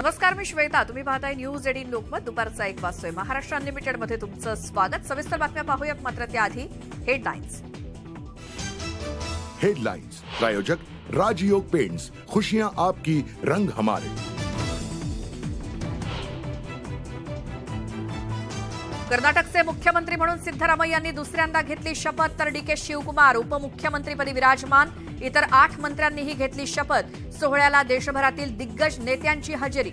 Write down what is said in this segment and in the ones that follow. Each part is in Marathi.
नमस्कार, मी श्वेता. तुम्ही पाहताय न्यूज 18 लोकमत. दुपारचा 1 वाजतोय. महाराष्ट्र अनलिमिटेड मध्ये तुमचं स्वागत. सविस्तर बातम्या पाहूयात, मात्र त्याआधी हेडलाईन्स. हेडलाइंस प्रायोजक राजयोग पेंट्स, खुशियां आपकी, रंग हमारे. कर्नाटकचे मुख्यमंत्री म्हणून सिद्धरामय्यांनी दुसऱ्यांदा घेतली शपथ, तर डीके शिवकुमार उपमुख्यमंत्रीपदी विराजमान. इतर 8 मंत्र्यांनीही घेतली शपथ. सोहळ्याला देशभरातील दिग्गज नेत्यांची हजेरी.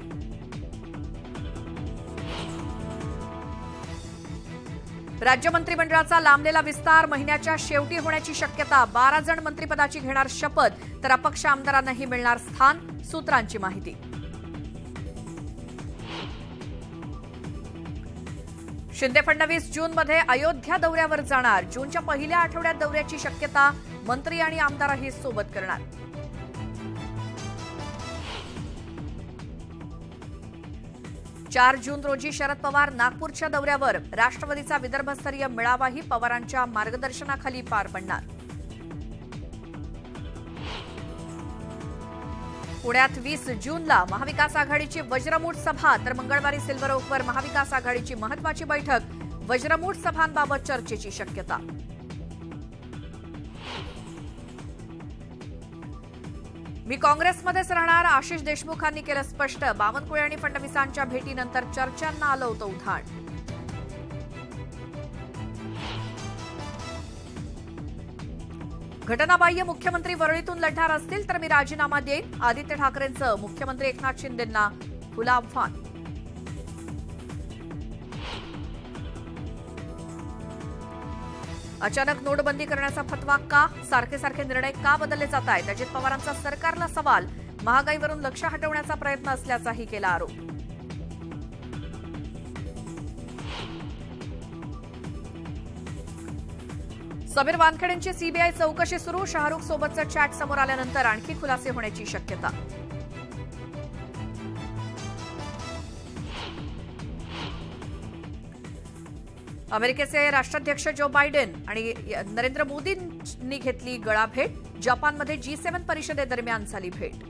राज्य मंत्रिमंडळाचा लांबलेला विस्तार महिन्याच्या शेवटी होण्याची शक्यता. 12 जण मंत्रिपदाची घेणार शपथ, तर अपक्ष आमदारांनाही मिळणार स्थान. सूत्रांची माहिती. शिंदे फडणवीस जूनमध्ये अयोध्या दौऱ्यावर जाणार. जूनच्या पहिल्या आठवड्यात दौऱ्याची शक्यता. मंत्री आणि आमदारही सोबत करणार. चार जून रोजी शरद पवार नागपूरच्या दौऱ्यावर. राष्ट्रवादीचा विदर्भस्तरीय मेळावाही पवारांच्या मार्गदर्शनाखाली पार पडणार. पुण्यात 20 जूनला महाविकास आघाडीची वज्रमूठ सभा, तर मंगळवारी सिल्व्हर ओकवर महाविकास आघाडीची महत्वाची बैठक. वज्रमूठ सभांबाबत चर्चेची शक्यता. मी काँग्रेसमध्येच राहणार, आशिष देशमुखांनी केलं स्पष्ट. बावनकुळे आणि फडणवीसांच्या भेटीनंतर चर्चांना आलं होतं उधाण. घटनाबाह्य मुख्यमंत्री वरळीतून लढणार असतील तर मी राजीनामा देईन. आदित्य ठाकरेंचं मुख्यमंत्री एकनाथ शिंदेंना खुलं आव्हान. अचानक नोटबंदी करण्याचा फतवा का? सारखे सारखे निर्णय का बदलले जात आहेत? अजित पवारांचा सरकारला सवाल. महागाईवरून लक्ष हटवण्याचा प्रयत्न असल्याचाही केला आरोप. समीर वानखेडेंची सीबीआय चौकशी सुरू. शाहरुख सोबतचं चॅट समोर आल्यानंतर आणखी खुलासे होण्याची शक्यता. अमेरिकेचे राष्ट्राध्यक्ष जो बायडेन आणि नरेंद्र मोदींनी घेतली गळाभेट. जपानमध्ये G7 परिषदेदरम्यान झाली भेट.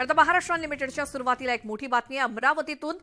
आता महाराष्ट्र अनलिमिटेडच्या सुरुवातीला एक मोठी बातमी. अमरावतीतून